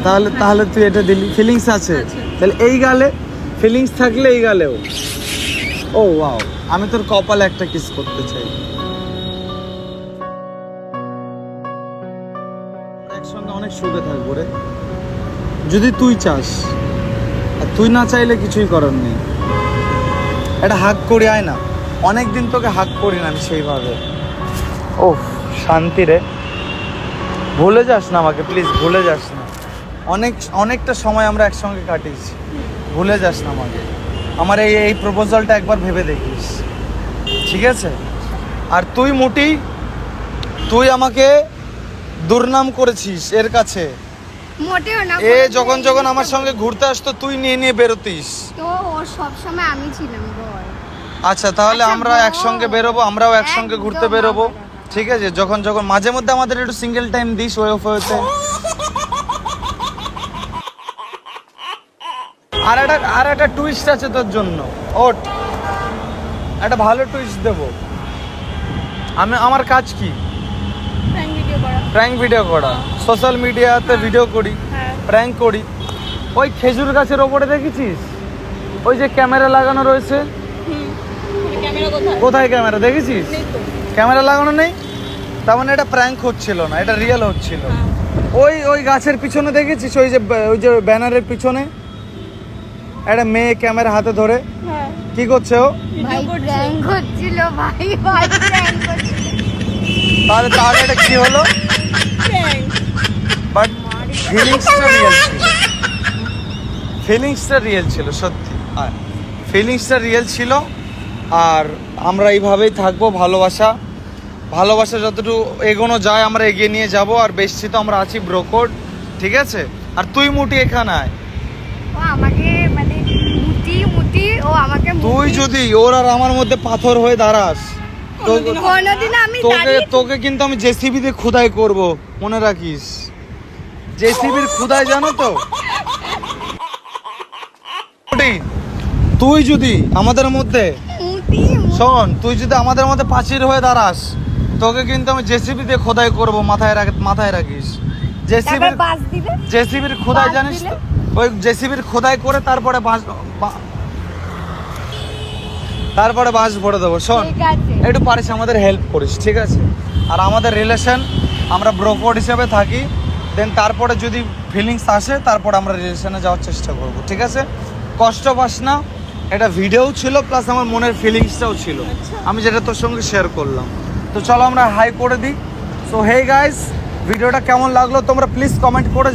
তাহলে তাহলে তুই এটা দিলি, ফিলিংস আছে, তাহলে এই গালে ফিলিংস থাকলে এই গালেও। ও ওয়াও, আমি তোর কপালে একটা কিস করতে চাই। একসঙ্গে অনেক সুখে থাকবো রে, যদি তুই চাস, আর তুই না চাইলে কিছুই করার নেই। এটা হাগ করি, আয় না, অনেকদিন তোকে হাগ করি না আমি সেইভাবে। ওহ শান্তি রে, ভুলে যাস না আমাকে প্লিজ, ভুলে যাস না। অনেকটা সময় আমরা একসঙ্গে কাটিয়েছি, ভুলে যাস না আমাকে। আমার এই প্রপোজালটা একবার ভেবে দেখিস, ঠিক আছে? আর তুই মুটি, তুই আমাকে দুর্নাম করেছিস এর কাছে। মোটেও না, এ যখন আমার সঙ্গে ঘুরতে আসতো তুই নিয়ে বেরোতিস। তো ওর সব সময় আমি ছিলাম বল। আচ্ছা তাহলে আচ্ছা, আমরা একসঙ্গে বেরোবো, আমরাও একসঙ্গে ঘুরতে একদম বেরোবো, আমরা। ঠিক আছে? যখন মাঝে মধ্যে আমাদের একটু সিঙ্গেল টাইম দিস ওয়েতে। আর একটা টুইস্ট আছে তোর জন্য, ওট একটা ভালো টুইস্ট দেবো। আমার কাজ কি? প্র্যাঙ্ক ভিডিও করা, সোশ্যাল মিডিয়াতে ভিডিও করি, প্র্যাঙ্ক করি। ওই খেজুর গাছের ওপরে দেখেছিস ওই যে ক্যামেরা লাগানো রয়েছে? কোথায় ক্যামেরা দেখেছিস? ক্যামেরা লাগানো নেই, তার মানে এটা প্র্যাঙ্ক হচ্ছিল না, এটা রিয়েল হচ্ছিল। ওই গাছের পিছনে দেখেছিস ওই যে ব্যানারের পিছনে একটা মেয়ে ক্যামেরা হাতে ধরে কি করছে? ও ভাই প্র্যাঙ্ক হচ্ছিল, ভাই প্র্যাঙ্ক হচ্ছিল। তাহলে এটা কি হলো? বাট ফিলিংসটা রিয়েল ছিল, ফিলিংসটা রিয়েল ছিল সত্যি, আর ফিলিংসটা রিয়েল ছিল। আর আমরা এইভাবেই থাকবো, ভালোবাসা যতটুকু এগোনো যায় আমরা এগিয়ে নিয়ে যাব। আর বেশি তো আমরা আছি ব্রোকোড, ঠিক আছে? আর তুই মুটি এখানে আয়। ও আমাকে মানে মুটি ও আমাকে তুই যদি ওর আর আমার মধ্যে পাথর হয়ে দাঁড়াস, কোনোদিন আমি তোকে কিন্তু আমি জেসিবি দিয়ে খুদাই করব, মনে রাখিস। জেসিবির খুদাই জানো তো? তুই যদি আমাদের মধ্যে শোন, তুই যদি আমাদের মধ্যে পাঁচির হয়ে দাঁড়াস, তোকে কিন্তু আমি জেসিবি দিয়ে খোদাই করব, মাথায় রাখিস। জেসিবির খোদাই জানিস তো? ওই জেসিবির খোদাই করে তারপরে বাঁশ ভরে দেবো। শোন একটু পারিস আমাদের হেল্প করিস, ঠিক আছে? আর আমাদের রিলেশন, আমরা ব্রোকোড হিসেবে থাকি, দেন তারপরে যদি ফিলিংস আসে তারপরে আমরা রিলেশনে যাওয়ার চেষ্টা করব, ঠিক আছে? কষ্ট পাস না, এটা ভিডিও ছিল প্লাস আমার মনের ফিলিংসটাও ছিল, আমি যেটা তোর সঙ্গে শেয়ার করলাম। তো চলো আমরা হাই করে দিই। সো হে গাইস, ভিডিওটা কেমন লাগলো তোমরা প্লিজ কমেন্ট করে